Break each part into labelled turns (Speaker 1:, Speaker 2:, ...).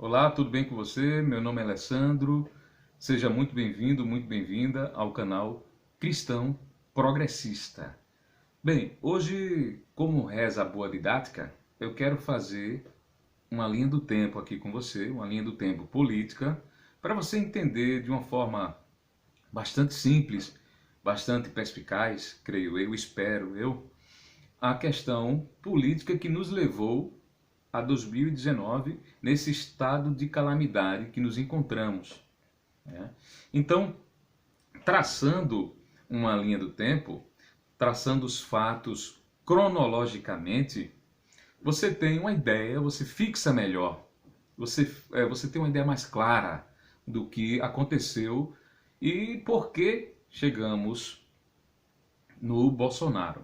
Speaker 1: Olá, tudo bem com você? Meu nome é Alessandro. Seja muito bem-vindo, muito bem-vinda ao canal Cristão Progressista. Bem, hoje, como reza a boa didática, eu quero fazer uma linha do tempo aqui com você, uma linha do tempo política, para você entender de uma forma bastante simples, bastante perspicaz, creio eu, espero eu, a questão política que nos levou a 2019 nesse estado de calamidade que nos encontramos, né? Então, traçando uma linha do tempo, traçando os fatos cronologicamente, você tem uma ideia, você fixa melhor, você tem uma ideia mais clara do que aconteceu e por que chegamos no Bolsonaro,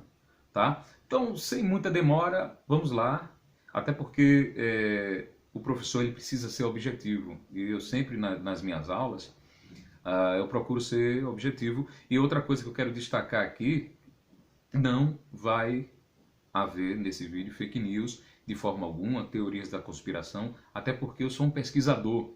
Speaker 1: tá? Então, sem muita demora, vamos lá, até porque o professor ele precisa ser objetivo, e eu sempre nas minhas aulas, eu procuro ser objetivo. E outra coisa que eu quero destacar aqui, não vai haver nesse vídeo fake news de forma alguma, teorias da conspiração, até porque eu sou um pesquisador.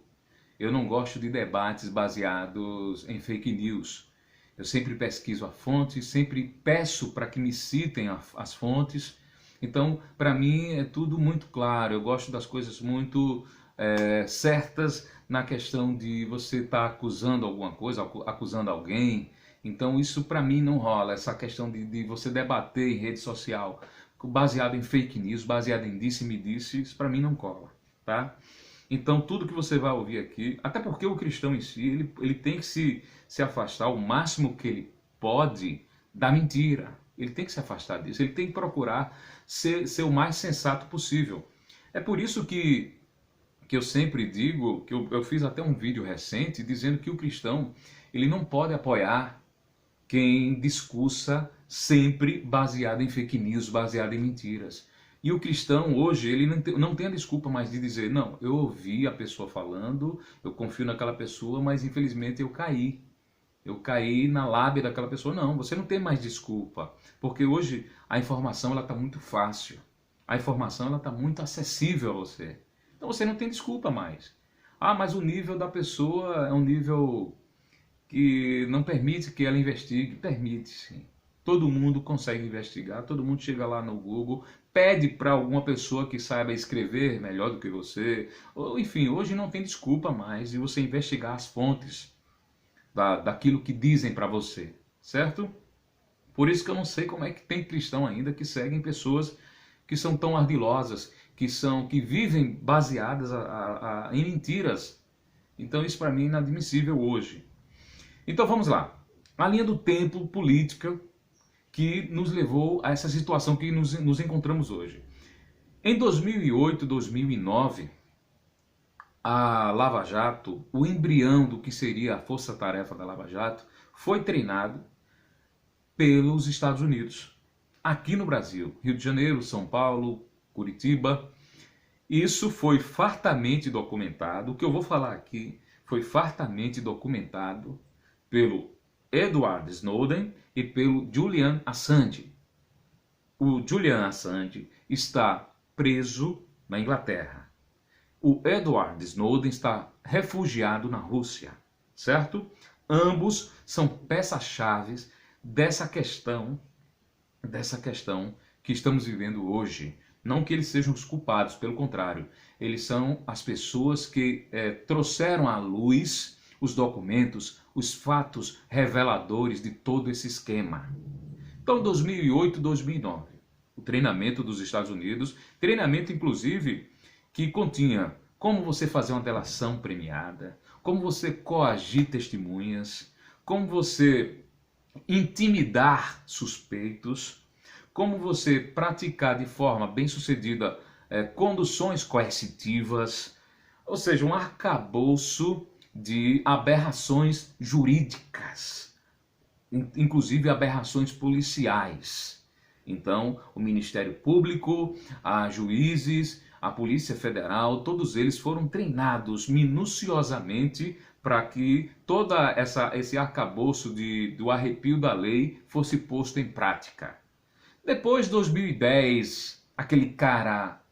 Speaker 1: Eu não gosto de debates baseados em fake news. Eu sempre pesquiso a fonte, sempre peço para que me citem as fontes. Então, para mim é tudo muito claro. Eu gosto das coisas muito certas na questão de você estar acusando alguma coisa, acusando alguém. Então, isso para mim não rola. Essa questão de você debater em rede social baseado em fake news, baseado em disse-me-disse, isso para mim não cola, tá? Então, tudo que você vai ouvir aqui, até porque o cristão em si, ele tem que se afastar o máximo que ele pode da mentira. Ele tem que se afastar disso, ele tem que procurar ser o mais sensato possível. É por isso que eu sempre digo, que eu fiz até um vídeo recente, dizendo que o cristão ele não pode apoiar quem discursa sempre baseado em fake news, baseado em mentiras. E o cristão hoje, ele não tem a desculpa mais de dizer, não, eu ouvi a pessoa falando, eu confio naquela pessoa, mas infelizmente eu caí. Eu caí na lábia daquela pessoa. Não, você não tem mais desculpa. Porque hoje a informação está muito fácil. A informação está muito acessível a você. Então você não tem desculpa mais. Ah, mas o nível da pessoa é um nível que não permite que ela investigue. Permite, sim. Todo mundo consegue investigar, todo mundo chega lá no Google, pede para alguma pessoa que saiba escrever melhor do que você. Ou, enfim, hoje não tem desculpa mais de você investigar as fontes daquilo que dizem para você, certo? Por isso que eu não sei como é que tem cristão ainda que seguem pessoas que são tão ardilosas, que vivem baseadas em mentiras. Então isso para mim é inadmissível hoje. Então vamos lá. A linha do tempo política que nos levou a essa situação que nos encontramos hoje. Em 2008, 2009, a Lava Jato, o embrião do que seria a força-tarefa da Lava Jato, foi treinado pelos Estados Unidos. Aqui no Brasil, Rio de Janeiro, São Paulo, Curitiba. Isso foi fartamente documentado. O que eu vou falar aqui foi fartamente documentado pelo Edward Snowden e pelo Julian Assange. O Julian Assange está preso na Inglaterra. O Edward Snowden está refugiado na Rússia, certo? Ambos são peças-chave dessa questão que estamos vivendo hoje. Não que eles sejam os culpados, pelo contrário, eles são as pessoas que trouxeram à luz os documentos, os fatos reveladores de todo esse esquema. Então, 2008, 2009, o treinamento dos Estados Unidos, treinamento inclusive que continha como você fazer uma delação premiada, como você coagir testemunhas, como você intimidar suspeitos, como você praticar de forma bem-sucedida conduções coercitivas, ou seja, um arcabouço de aberrações jurídicas, inclusive aberrações policiais. Então, o Ministério Público, a juízes, a Polícia Federal, todos eles foram treinados minuciosamente para que todo esse arcabouço do arrepio da lei fosse posto em prática. Depois de 2010, aquele cara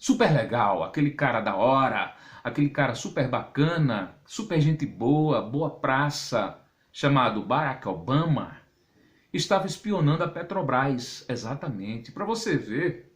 Speaker 1: super legal, aquele cara da hora, aquele cara super bacana, super gente boa, boa praça, chamado Barack Obama, estava espionando a Petrobras, exatamente, para você ver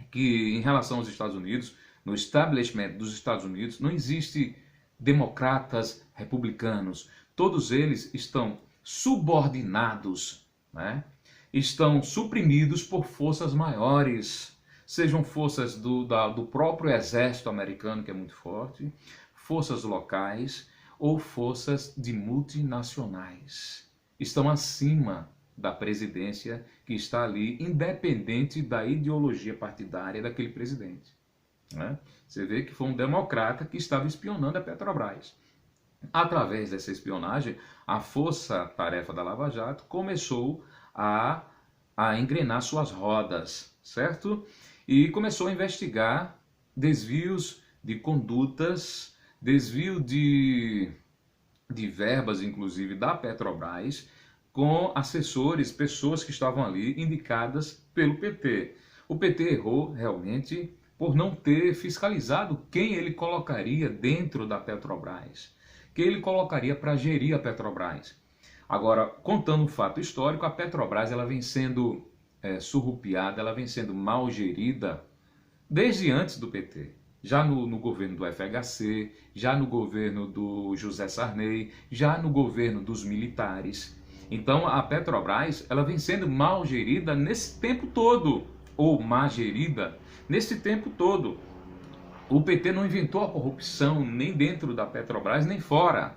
Speaker 1: que em relação aos Estados Unidos, no establishment dos Estados Unidos, não existe democratas, republicanos. Todos eles estão subordinados, né? Estão suprimidos por forças maiores, sejam forças do próprio exército americano, que é muito forte, forças locais ou forças de multinacionais. Estão acima da presidência que está ali, independente da ideologia partidária daquele presidente, né? Você vê que foi um democrata que estava espionando a Petrobras. Através dessa espionagem, a força-tarefa da Lava Jato começou a engrenar suas rodas, certo? E começou a investigar desvios de condutas, desvio de verbas, inclusive, da Petrobras, com assessores, pessoas que estavam ali indicadas pelo PT. O PT errou realmente por não ter fiscalizado quem ele colocaria dentro da Petrobras, quem ele colocaria para gerir a Petrobras. Agora, contando um fato histórico, a Petrobras ela vem sendo surrupiada, ela vem sendo mal gerida desde antes do PT. Já no governo do FHC, já no governo do José Sarney, já no governo dos militares. Então a Petrobras ela vem sendo mal gerida nesse tempo todo, ou má gerida nesse tempo todo. O PT não inventou a corrupção nem dentro da Petrobras, nem fora.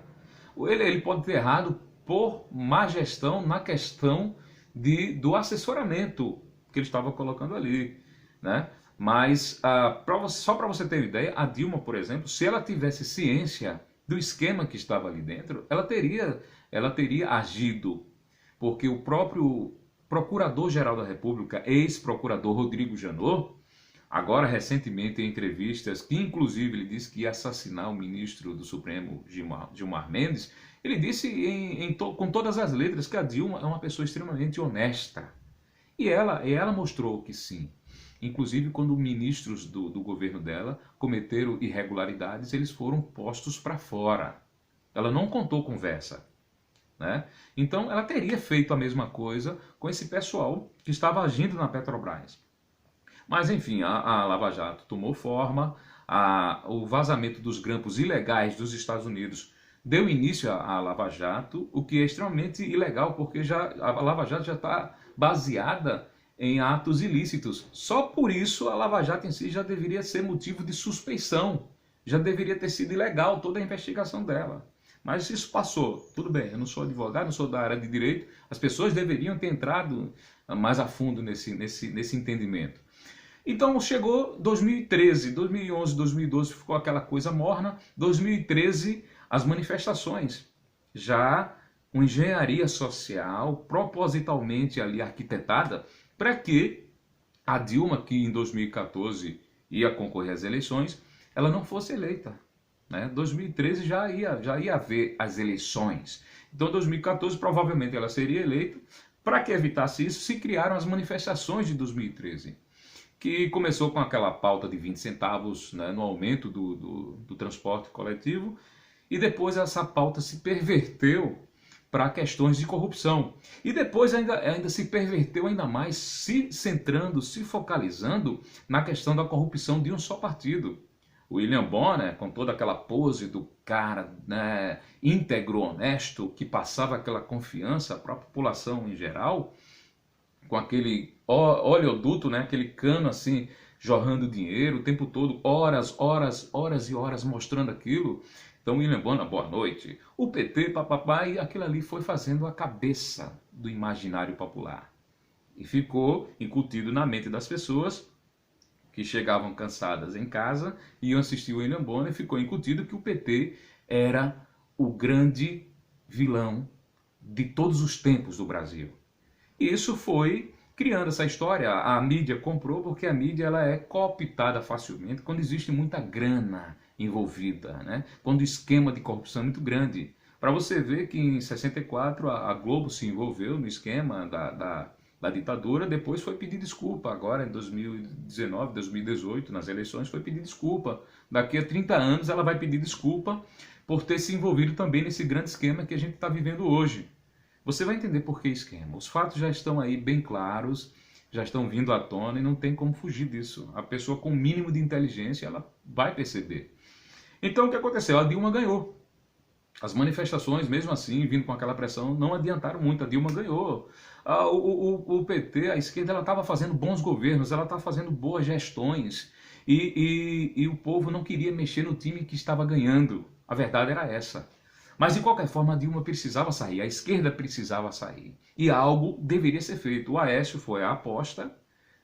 Speaker 1: Ele pode ter errado por má gestão na questão do assessoramento que ele estava colocando ali, né? Mas só para você ter uma ideia, a Dilma, por exemplo, se ela tivesse ciência do esquema que estava ali dentro, ela teria agido, porque o próprio Procurador-Geral da República, ex-procurador Rodrigo Janot, agora recentemente em entrevistas, que inclusive ele disse que ia assassinar o ministro do Supremo, Gilmar Mendes, ele disse com todas as letras que a Dilma é uma pessoa extremamente honesta. E ela mostrou que sim. Inclusive, quando ministros do governo dela cometeram irregularidades, eles foram postos para fora. Ela não contou conversa, né? Então, ela teria feito a mesma coisa com esse pessoal que estava agindo na Petrobras. Mas, enfim, a Lava Jato tomou forma, o vazamento dos grampos ilegais dos Estados Unidos deu início à Lava Jato, o que é extremamente ilegal, porque a Lava Jato já está baseada em atos ilícitos. Só por isso a Lava Jato em si já deveria ser motivo de suspeição, já deveria ter sido ilegal toda a investigação dela. Mas isso passou, tudo bem, eu não sou advogado, não sou da área de direito, as pessoas deveriam ter entrado mais a fundo nesse entendimento. Então chegou 2013, 2011, 2012 ficou aquela coisa morna, 2013 as manifestações, já uma engenharia social propositalmente ali arquitetada para que a Dilma, que em 2014 ia concorrer às eleições, ela não fosse eleita, né? 2013 já ia haver as eleições. Então, em 2014 provavelmente ela seria eleita. Para que evitasse isso, se criaram as manifestações de 2013, que começou com aquela pauta de 20 centavos, né, no aumento do transporte coletivo, e depois essa pauta se perverteu para questões de corrupção. E depois ainda se perverteu ainda mais, se centrando, se focalizando na questão da corrupção de um só partido. O William Bonner, com toda aquela pose do cara, né, íntegro, honesto, que passava aquela confiança para a população em geral, com aquele oleoduto, né, aquele cano assim, jorrando dinheiro o tempo todo, horas e horas mostrando aquilo. Então, William Bonner, boa noite. O PT, papapá, e aquilo ali foi fazendo a cabeça do imaginário popular. E ficou incutido na mente das pessoas que chegavam cansadas em casa, iam assistir o William Bonner, e ficou incutido que o PT era o grande vilão de todos os tempos do Brasil. E isso foi criando essa história. A mídia comprou porque a mídia ela é cooptada facilmente quando existe muita grana envolvida, né? Quando o esquema de corrupção é muito grande. Para você ver que em 64 a Globo se envolveu no esquema da ditadura, depois foi pedir desculpa. Agora, em 2019, 2018, nas eleições, foi pedir desculpa. Daqui a 30 anos ela vai pedir desculpa por ter se envolvido também nesse grande esquema que a gente está vivendo hoje. Você vai entender por que esquema. Os fatos já estão aí bem claros, já estão vindo à tona e não tem como fugir disso. A pessoa com o mínimo de inteligência, ela vai perceber. Então, o que aconteceu? A Dilma ganhou. As manifestações, mesmo assim, vindo com aquela pressão, não adiantaram muito. A Dilma ganhou. O PT, a esquerda, ela estava fazendo bons governos, ela estava fazendo boas gestões. E o povo não queria mexer no time que estava ganhando. A verdade era essa. Mas, de qualquer forma, a Dilma precisava sair, a esquerda precisava sair. E algo deveria ser feito. O Aécio foi a aposta,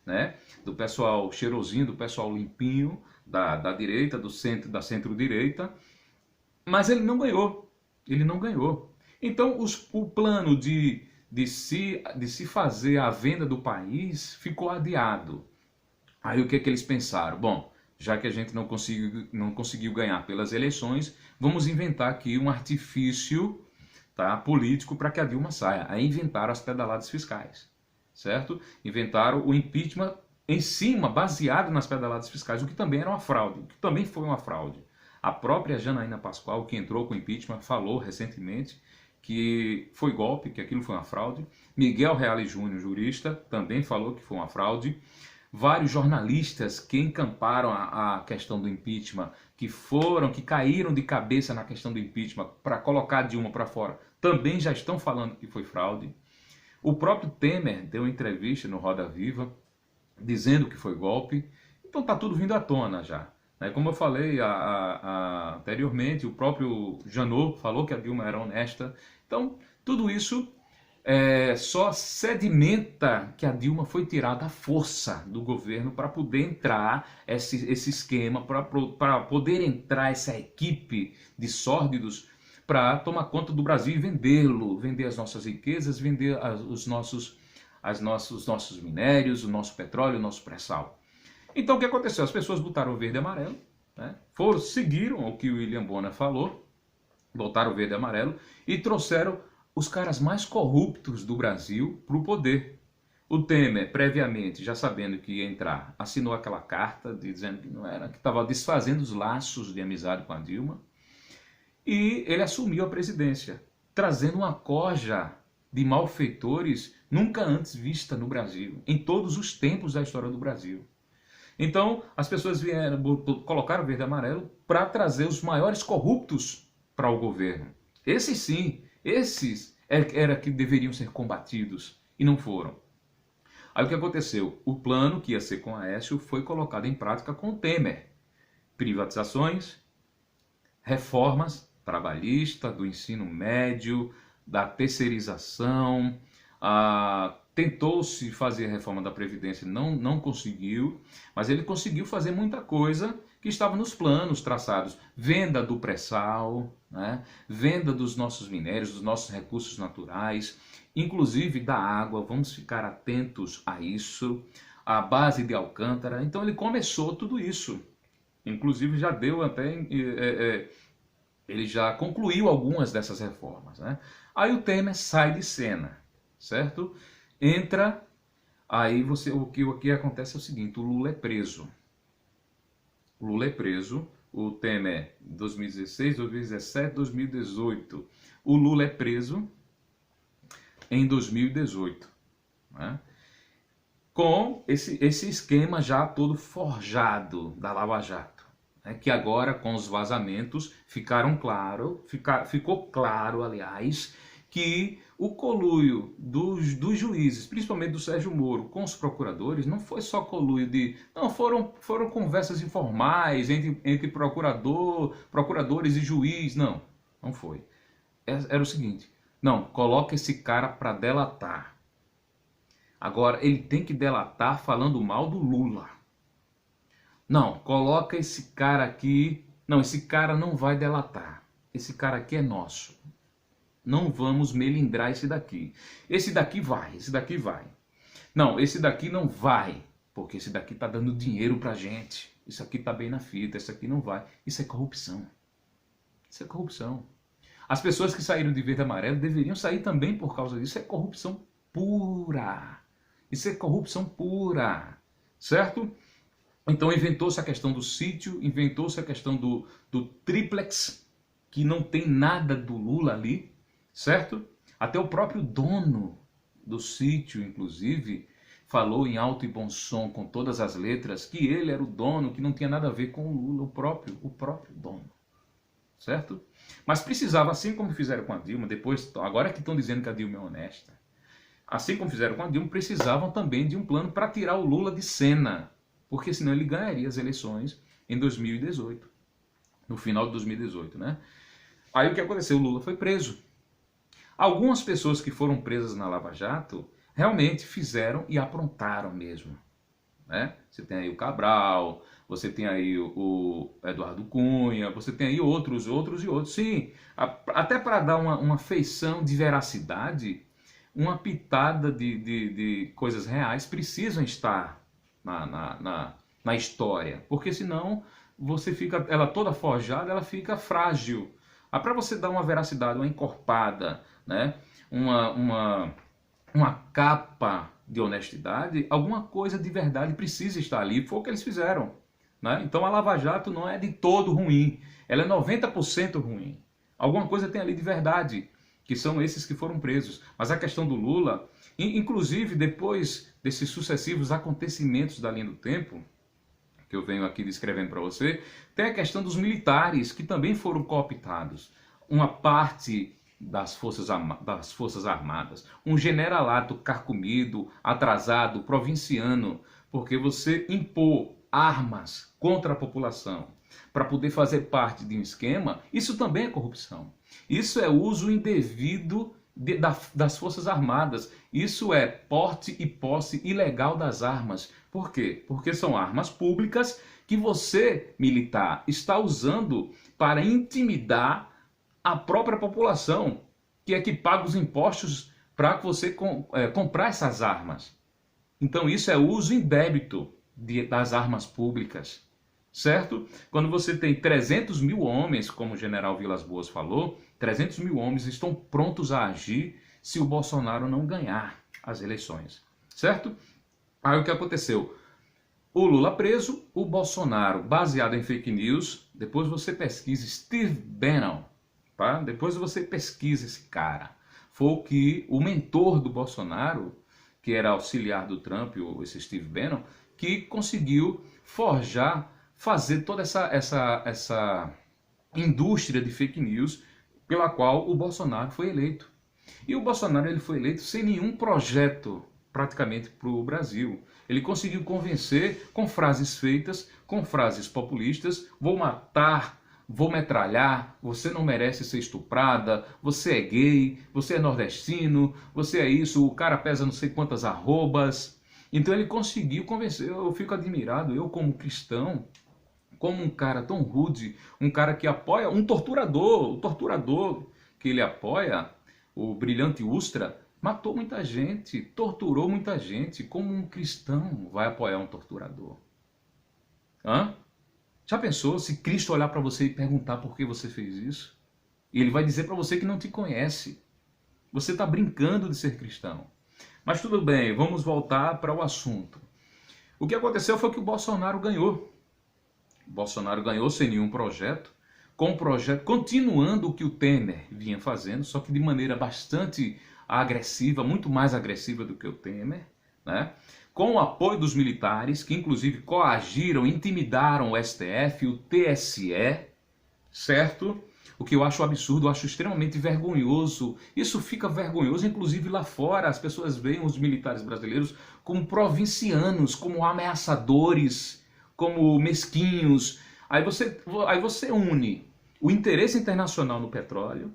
Speaker 1: né, do pessoal cheirosinho, do pessoal limpinho, da direita, do centro, da centro-direita. Mas ele não ganhou. Ele não ganhou. Então, o plano de se fazer a venda do país ficou adiado. Aí o que é que eles pensaram? Bom, já que a gente não conseguiu ganhar pelas eleições, vamos inventar aqui um artifício, tá, político para que a Dilma saia. Aí inventaram as pedaladas fiscais, certo? Inventaram o impeachment em cima, baseado nas pedaladas fiscais, o que também era uma fraude, o que também foi uma fraude. A própria Janaína Pascoal, que entrou com o impeachment, falou recentemente que foi golpe, que aquilo foi uma fraude. Miguel Reale Júnior, jurista, também falou que foi uma fraude. Vários jornalistas que encamparam a questão do impeachment, que caíram de cabeça na questão do impeachment para colocar Dilma para fora, também já estão falando que foi fraude. O próprio Temer deu uma entrevista no Roda Viva, dizendo que foi golpe. Então está tudo vindo à tona já. Como eu falei anteriormente, o próprio Janot falou que a Dilma era honesta. Então, tudo isso só sedimenta que a Dilma foi tirada à força do governo para poder entrar esse esquema, para poder entrar essa equipe de sórdidos para tomar conta do Brasil e vendê-lo, vender as nossas riquezas, vender os nossos minérios, o nosso petróleo, o nosso pré-sal. Então o que aconteceu? As pessoas botaram verde e amarelo, né? Seguiram o que o William Bonner falou, botaram verde e amarelo e trouxeram os caras mais corruptos do Brasil para o poder. O Temer, previamente, já sabendo que ia entrar, assinou aquela carta dizendo que não era, que estava desfazendo os laços de amizade com a Dilma, e ele assumiu a presidência, trazendo uma corja de malfeitores nunca antes vista no Brasil, em todos os tempos da história do Brasil. Então, as pessoas colocaram verde e amarelo para trazer os maiores corruptos para o governo. Esses sim, esses era que deveriam ser combatidos e não foram. Aí o que aconteceu? O plano que ia ser com Aécio foi colocado em prática com o Temer. Privatizações, reformas trabalhistas, do ensino médio, da terceirização, tentou-se fazer a reforma da Previdência, não conseguiu, mas ele conseguiu fazer muita coisa que estava nos planos traçados. Venda do pré-sal, né? Venda dos nossos minérios, dos nossos recursos naturais, inclusive da água, vamos ficar atentos a isso, a base de Alcântara. Então ele começou tudo isso, inclusive já deu até... ele já concluiu algumas dessas reformas, né? Aí o Temer sai de cena, certo? Entra, aí o que acontece é o seguinte, o Lula é preso. O Lula é preso, o Temer 2016, 2017, 2018. O Lula é preso em 2018, né? Com esse esquema já todo forjado da Lava Jato, né? Que agora com os vazamentos ficou claro, aliás, que o conluio dos juízes, principalmente do Sérgio Moro, com os procuradores, não foi só conluio não, foram conversas informais entre procuradores e juiz, não foi. Era o seguinte, não, coloca esse cara para delatar. Agora, ele tem que delatar falando mal do Lula. Não, coloca esse cara aqui, não, esse cara não vai delatar, esse cara aqui é nosso. Não vamos melindrar esse daqui. Esse daqui vai, esse daqui vai. Não, esse daqui não vai, porque esse daqui está dando dinheiro pra gente. Isso aqui está bem na fita, esse aqui não vai. Isso é corrupção. Isso é corrupção. As pessoas que saíram de verde e amarelo deveriam sair também por causa disso. É corrupção pura. Isso é corrupção pura, certo? Então inventou-se a questão do sítio, inventou-se a questão do triplex, que não tem nada do Lula ali, certo? Até o próprio dono do sítio, inclusive, falou em alto e bom som, com todas as letras, que ele era o dono, que não tinha nada a ver com o Lula, o próprio dono, certo? Mas precisava, assim como fizeram com a Dilma, depois, agora que estão dizendo que a Dilma é honesta, assim como fizeram com a Dilma, precisavam também de um plano para tirar o Lula de cena, porque senão ele ganharia as eleições em 2018, no final de 2018, né? Aí o que aconteceu? O Lula foi preso. Algumas pessoas que foram presas na Lava Jato realmente fizeram e aprontaram mesmo, né? Você tem aí o Cabral, você tem aí o Eduardo Cunha, você tem aí outros e outros. Sim, até para dar uma feição de veracidade, uma pitada de coisas reais precisam estar na história, porque senão você fica, ela toda forjada, ela fica frágil. Para você dar uma veracidade, uma encorpada, né? uma capa de honestidade, alguma coisa de verdade precisa estar ali. Foi o que eles fizeram, né? Então a Lava Jato não é de todo ruim, ela é 90% ruim. Alguma coisa tem ali de verdade, que são esses que foram presos. Mas a questão do Lula, inclusive depois desses sucessivos acontecimentos da linha do tempo, que eu venho aqui descrevendo para você, tem a questão dos militares, que também foram cooptados. Uma parte das Forças Armadas, um generalato carcomido, atrasado, provinciano, porque você impor armas contra a população para poder fazer parte de um esquema, isso também é corrupção. Isso é uso indevido das Forças Armadas. Isso é porte e posse ilegal das armas. Por quê? Porque são armas públicas que você, militar, está usando para intimidar a própria população, que é que paga os impostos para você comprar essas armas. Então isso é uso indébito das armas públicas, certo? Quando você tem 300 mil homens, como o general Vilas Boas falou, 300 mil homens estão prontos a agir se o Bolsonaro não ganhar as eleições, certo? Aí o que aconteceu? O Lula preso, o Bolsonaro baseado em fake news. Depois você pesquisa Steve Bannon, tá? Depois você pesquisa esse cara. Foi o mentor do Bolsonaro, que era auxiliar do Trump, esse Steve Bannon, que conseguiu forjar, fazer toda essa indústria de fake news pela qual o Bolsonaro foi eleito. E o Bolsonaro ele foi eleito sem nenhum projeto praticamente para o Brasil. Ele conseguiu convencer com frases feitas, com frases populistas: vou matar, vou metralhar, você não merece ser estuprada, você é gay, você é nordestino, você é isso, o cara pesa não sei quantas arrobas. Então ele conseguiu convencer. Eu fico admirado, eu como cristão, como um cara tão rude, um cara que apoia um torturador, o torturador que ele apoia, o brilhante Ustra, matou muita gente, torturou muita gente. Como um cristão vai apoiar um torturador? Hã? Já pensou se Cristo olhar para você e perguntar por que você fez isso? E ele vai dizer para você que não te conhece. Você está brincando de ser cristão. Mas tudo bem, vamos voltar para o assunto. O que aconteceu foi que o Bolsonaro ganhou. O Bolsonaro ganhou sem nenhum projeto, com o projeto continuando o que o Temer vinha fazendo, só que de maneira bastante agressiva, muito mais agressiva do que o Temer, né? Com o apoio dos militares, que inclusive coagiram, intimidaram o STF, o TSE, certo? O que eu acho absurdo, eu acho extremamente vergonhoso. Isso fica vergonhoso, inclusive lá fora. As pessoas veem os militares brasileiros como provincianos, como ameaçadores, como mesquinhos. Aí você une o interesse internacional no petróleo,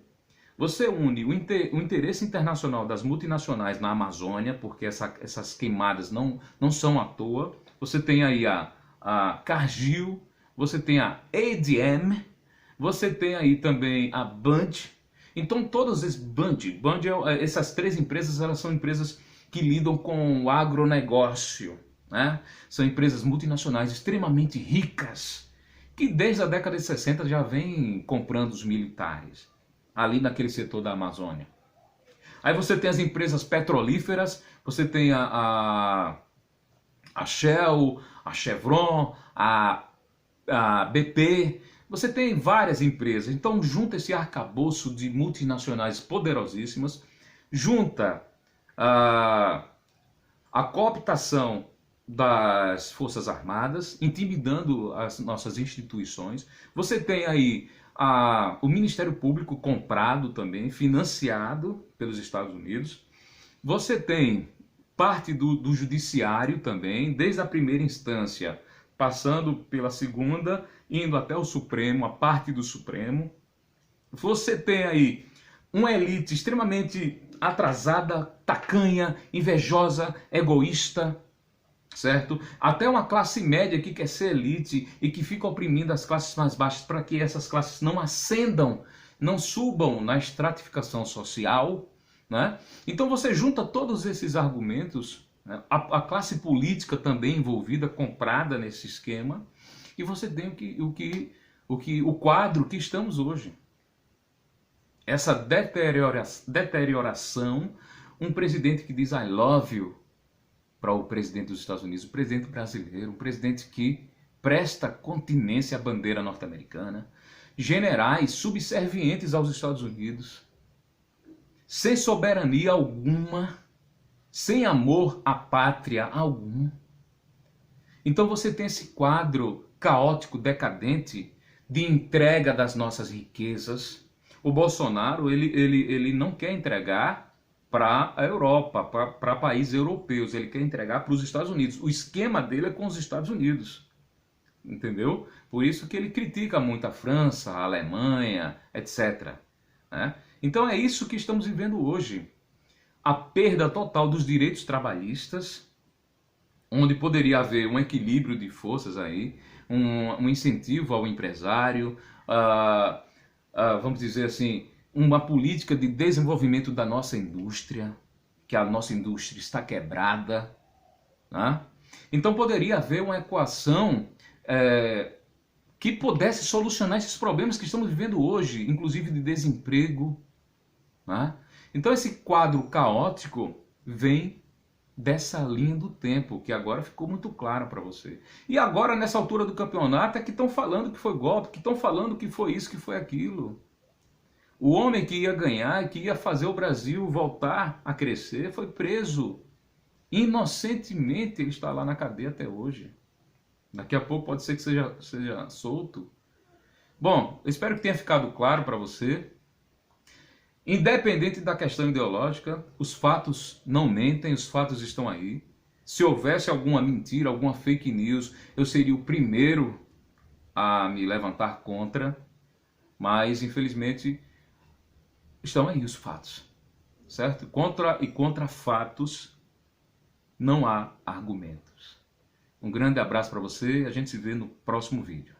Speaker 1: você une o interesse internacional das multinacionais na Amazônia, porque essas queimadas não são à toa. Você tem aí a Cargill, você tem a ADM, você tem aí também a Band. Então todas essas essas três empresas, elas são empresas que lidam com o agronegócio, né? São empresas multinacionais extremamente ricas, que desde a década de 60 já vêm comprando os militares ali naquele setor da Amazônia. Aí você tem as empresas petrolíferas você tem a Shell, a Chevron, a BP, você tem várias empresas. Então junta esse arcabouço de multinacionais poderosíssimas, junta a cooptação das Forças Armadas, intimidando as nossas instituições. Você tem aí o Ministério Público comprado também, financiado pelos Estados Unidos. Você tem parte do Judiciário também, desde a primeira instância, passando pela segunda, indo até o Supremo, a parte do Supremo. Você tem aí uma elite extremamente atrasada, tacanha, invejosa, egoísta, certo? Até uma classe média que quer ser elite e que fica oprimindo as classes mais baixas para que essas classes não ascendam, não subam na estratificação social, né? Então você junta todos esses argumentos, né? A classe política também envolvida, comprada nesse esquema, e você tem o quadro que estamos hoje. Essa deterioração, um presidente que diz I love you para o presidente dos Estados Unidos, o presidente brasileiro, um presidente que presta continência à bandeira norte-americana, generais subservientes aos Estados Unidos, sem soberania alguma, sem amor à pátria algum. Então você tem esse quadro caótico, decadente, de entrega das nossas riquezas. O Bolsonaro, ele não quer entregar para a Europa, para países europeus, ele quer entregar para os Estados Unidos. O esquema dele é com os Estados Unidos, entendeu? Por isso que ele critica muito a França, a Alemanha, etc. Né? Então é isso que estamos vivendo hoje. A perda total dos direitos trabalhistas, onde poderia haver um equilíbrio de forças aí, um incentivo ao empresário, vamos dizer assim, uma política de desenvolvimento da nossa indústria, que a nossa indústria está quebrada, né? Então poderia haver uma equação que pudesse solucionar esses problemas que estamos vivendo hoje, inclusive de desemprego, né? Então esse quadro caótico vem dessa linha do tempo, que agora ficou muito claro para você. E agora, nessa altura do campeonato, é que estão falando que foi golpe, que estão falando que foi isso, que foi aquilo. O homem que ia ganhar, que ia fazer o Brasil voltar a crescer, foi preso. Inocentemente ele está lá na cadeia até hoje. Daqui a pouco pode ser que seja solto. Bom, eu espero que tenha ficado claro para você. Independente da questão ideológica, os fatos não mentem, os fatos estão aí. Se houvesse alguma mentira, alguma fake news, eu seria o primeiro a me levantar contra, mas infelizmente estão aí os fatos, certo? Contra fatos não há argumentos. Um grande abraço para você e a gente se vê no próximo vídeo.